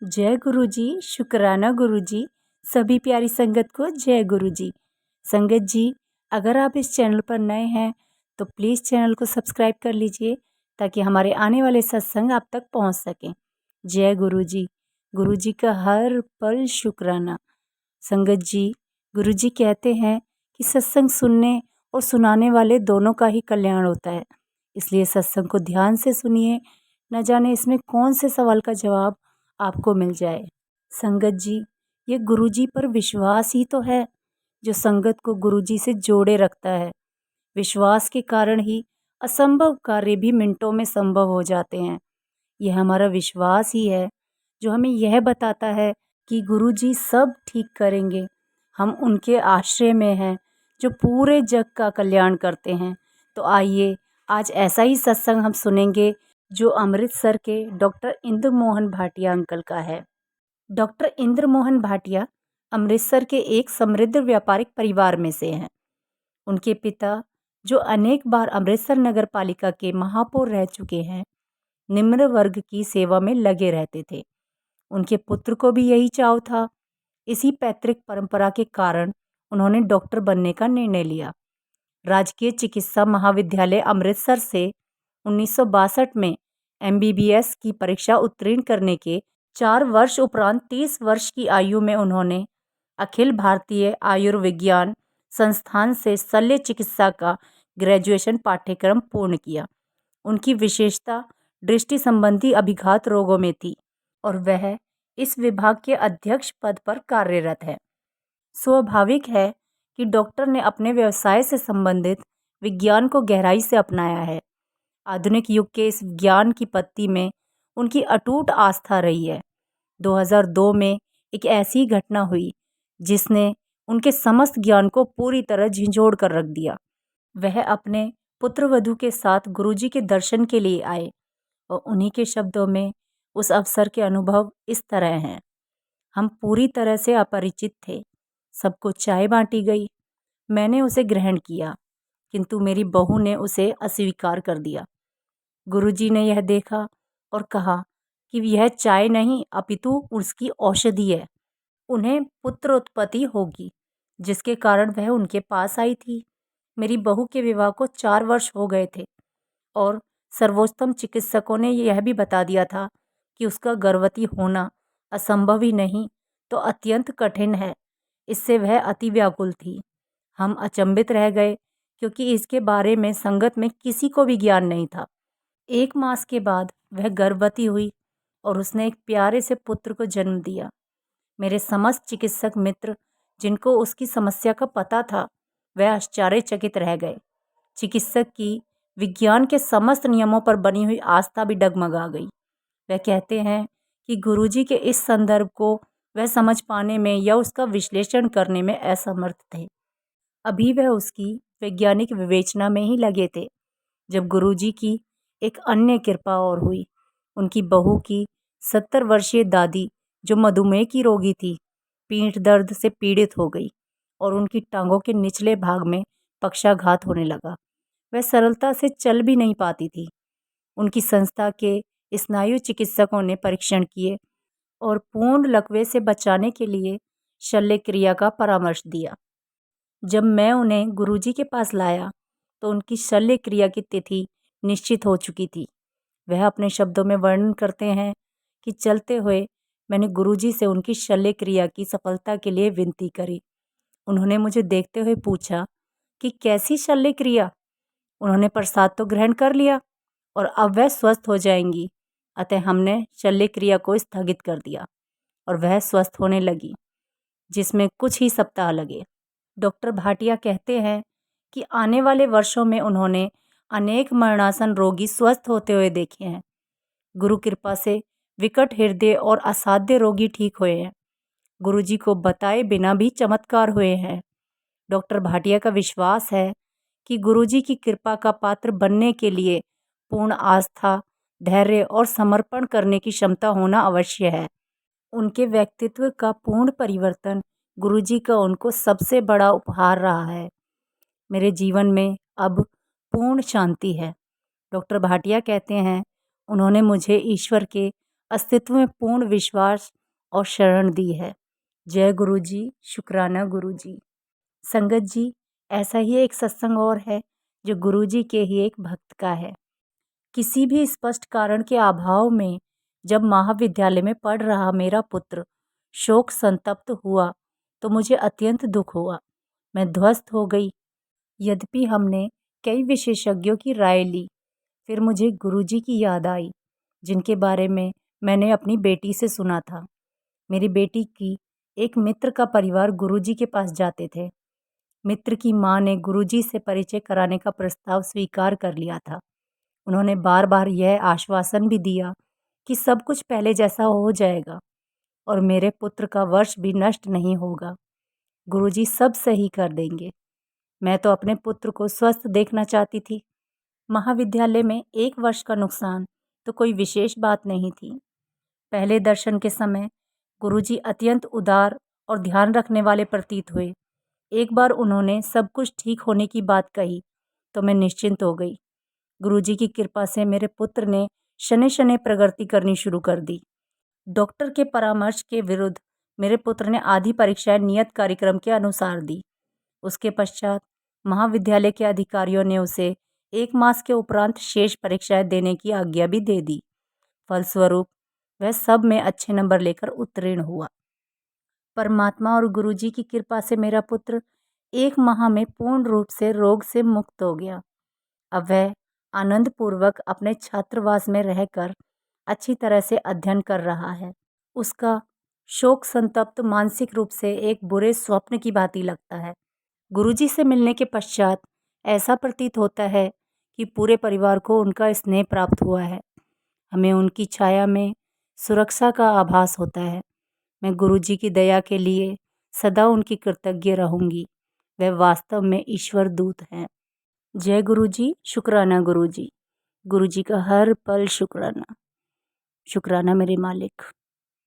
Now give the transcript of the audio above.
जय गुरु जी। शुक्राना गुरु जी। सभी प्यारी संगत को जय गुरु जी। संगत जी, अगर आप इस चैनल पर नए हैं तो प्लीज़ चैनल को सब्सक्राइब कर लीजिए ताकि हमारे आने वाले सत्संग आप तक पहुंच सकें। जय गुरु जी। गुरु जी का हर पल शुक्राना। संगत जी, गुरु जी कहते हैं कि सत्संग सुनने और सुनाने वाले दोनों का ही कल्याण होता है, इसलिए सत्संग को ध्यान से सुनिए। न जाने इसमें कौन से सवाल का जवाब आपको मिल जाए। संगत जी, ये गुरु जी पर विश्वास ही तो है जो संगत को गुरु जी से जोड़े रखता है। विश्वास के कारण ही असंभव कार्य भी मिनटों में संभव हो जाते हैं। यह हमारा विश्वास ही है जो हमें यह बताता है कि गुरु जी सब ठीक करेंगे। हम उनके आश्रय में हैं जो पूरे जग का कल्याण करते हैं। तो आइए आज ऐसा ही सत्संग हम सुनेंगे जो अमृतसर के डॉक्टर इंद्र मोहन भाटिया अंकल का है। डॉक्टर इंद्र मोहन भाटिया अमृतसर के एक समृद्ध व्यापारिक परिवार में से हैं। उनके पिता, जो अनेक बार अमृतसर नगर पालिका के महापौर रह चुके हैं, निम्न वर्ग की सेवा में लगे रहते थे। उनके पुत्र को भी यही चाव था। इसी पैतृक परंपरा के कारण उन्होंने डॉक्टर बनने का निर्णय लिया। राजकीय चिकित्सा महाविद्यालय अमृतसर से 1962 में MBBS की परीक्षा उत्तीर्ण करने के 4 वर्ष उपरांत 30 वर्ष की आयु में उन्होंने अखिल भारतीय आयुर्विज्ञान संस्थान से शल्य चिकित्सा का ग्रेजुएशन पाठ्यक्रम पूर्ण किया। उनकी विशेषता दृष्टि संबंधी अभिघात रोगों में थी और वह इस विभाग के अध्यक्ष पद पर कार्यरत है। स्वाभाविक है कि डॉक्टर ने अपने व्यवसाय से संबंधित विज्ञान को गहराई से अपनाया है। आधुनिक युग के इस ज्ञान की पत्ती में उनकी अटूट आस्था रही है। 2002 में एक ऐसी घटना हुई जिसने उनके समस्त ज्ञान को पूरी तरह झिंझोड़ कर रख दिया। वह अपने पुत्रवधू के साथ गुरुजी के दर्शन के लिए आए और उन्हीं के शब्दों में उस अवसर के अनुभव इस तरह हैं। हम पूरी तरह से अपरिचित थे। सबको चाय बांटी गई। मैंने उसे ग्रहण किया, किंतु मेरी बहू ने उसे अस्वीकार कर दिया। गुरुजी ने यह देखा और कहा कि यह चाय नहीं अपितु उसकी औषधि है। उन्हें पुत्र उत्पत्ति होगी, जिसके कारण वह उनके पास आई थी। मेरी बहू के विवाह को 4 वर्ष हो गए थे और सर्वोत्तम चिकित्सकों ने यह भी बता दिया था कि उसका गर्भवती होना असंभव ही नहीं तो अत्यंत कठिन है। इससे वह अति व्याकुल थी। हम अचंभित रह गए क्योंकि इसके बारे में संगत में किसी को भी ज्ञान नहीं था। 1 मास के बाद वह गर्भवती हुई और उसने एक प्यारे से पुत्र को जन्म दिया। मेरे समस्त चिकित्सक मित्र जिनको उसकी समस्या का पता था, वह आश्चर्यचकित रह गए। चिकित्सक की विज्ञान के समस्त नियमों पर बनी हुई आस्था भी डगमगा गई। वह कहते हैं कि गुरुजी के इस संदर्भ को वह समझ पाने में या उसका विश्लेषण करने में असमर्थ थे। अभी वह उसकी वैज्ञानिक विवेचना में ही लगे थे जब गुरुजी की एक अन्य कृपा और हुई। उनकी बहू की 70 वर्षीय दादी, जो मधुमेह की रोगी थी, पीठ दर्द से पीड़ित हो गई और उनकी टांगों के निचले भाग में पक्षाघात होने लगा। वह सरलता से चल भी नहीं पाती थी। उनकी संस्था के स्नायु चिकित्सकों ने परीक्षण किए और पूर्ण लकवे से बचाने के लिए शल्य क्रिया का परामर्श दिया। जब मैं उन्हें गुरुजी के पास लाया तो उनकी शल्य क्रिया की तिथि निश्चित हो चुकी थी। वह अपने शब्दों में वर्णन करते हैं कि चलते हुए मैंने गुरुजी से उनकी शल्य क्रिया की सफलता के लिए विनती करी। उन्होंने मुझे देखते हुए पूछा कि कैसी शल्य क्रिया? उन्होंने प्रसाद तो ग्रहण कर लिया और अब वह स्वस्थ हो जाएंगी। अतः हमने शल्य क्रिया को स्थगित कर दिया और वह स्वस्थ होने लगी, जिसमें कुछ ही सप्ताह लगे। डॉक्टर भाटिया कहते हैं कि आने वाले वर्षों में उन्होंने अनेक मरणासन रोगी स्वस्थ होते हुए देखे हैं। गुरु कृपा से विकट हृदय और असाध्य रोगी ठीक हुए हैं। गुरुजी को बताए बिना भी चमत्कार हुए हैं। डॉक्टर भाटिया का विश्वास है कि गुरुजी की कृपा का पात्र बनने के लिए पूर्ण आस्था, धैर्य और समर्पण करने की क्षमता होना अवश्य है। उनके व्यक्तित्व का पूर्ण परिवर्तन गुरुजी का उनको सबसे बड़ा उपहार रहा है। मेरे जीवन में अब पूर्ण शांति है। डॉक्टर भाटिया कहते हैं, उन्होंने मुझे ईश्वर के अस्तित्व में पूर्ण विश्वास और शरण दी है। जय गुरु जी, शुक्राना गुरु जी। संगत जी, ऐसा ही एक सत्संग और है जो गुरु जी के ही एक भक्त का है। किसी भी स्पष्ट कारण के अभाव में जब महाविद्यालय में पढ़ रहा मेरा पुत्र शोक संतप्त हुआ तो मुझे अत्यंत दुख हुआ। मैं ध्वस्त हो गई। यद्यपि हमने कई विशेषज्ञों की राय ली, फिर मुझे गुरुजी की याद आई, जिनके बारे में मैंने अपनी बेटी से सुना था। मेरी बेटी की एक मित्र का परिवार गुरुजी के पास जाते थे। मित्र की माँ ने गुरुजी से परिचय कराने का प्रस्ताव स्वीकार कर लिया था। उन्होंने बार बार यह आश्वासन भी दिया कि सब कुछ पहले जैसा हो जाएगा और मेरे पुत्र का वर्ष भी नष्ट नहीं होगा। गुरुजी सब सही कर देंगे। मैं तो अपने पुत्र को स्वस्थ देखना चाहती थी। महाविद्यालय में 1 वर्ष का नुकसान तो कोई विशेष बात नहीं थी। पहले दर्शन के समय गुरुजी अत्यंत उदार और ध्यान रखने वाले प्रतीत हुए। एक बार उन्होंने सब कुछ ठीक होने की बात कही तो मैं निश्चिंत हो गई। गुरुजी की कृपा से मेरे पुत्र ने शनै शनै प्रगति करनी शुरू कर दी। डॉक्टर के परामर्श के विरुद्ध मेरे पुत्र ने आधी परीक्षाएं नियत कार्यक्रम के अनुसार दी। उसके पश्चात महाविद्यालय के अधिकारियों ने उसे 1 मास के उपरांत शेष परीक्षाएं देने की आज्ञा भी दे दी। फलस्वरूप वह सब में अच्छे नंबर लेकर उत्तीर्ण हुआ। परमात्मा और गुरुजी की कृपा से मेरा पुत्र 1 माह में पूर्ण रूप से रोग से मुक्त हो गया। अब वह आनंदपूर्वक अपने छात्रावास में रहकर अच्छी तरह से अध्ययन कर रहा है। उसका शोक संतप्त मानसिक रूप से एक बुरे स्वप्न की भांति लगता है। गुरुजी से मिलने के पश्चात ऐसा प्रतीत होता है कि पूरे परिवार को उनका स्नेह प्राप्त हुआ है। हमें उनकी छाया में सुरक्षा का आभास होता है। मैं गुरुजी की दया के लिए सदा उनकी कृतज्ञ रहूंगी। वह वास्तव में ईश्वर दूत हैं। जय गुरुजी, शुक्राना गुरुजी। गुरुजी का हर पल शुक्राना। शुक्राना मेरे मालिक।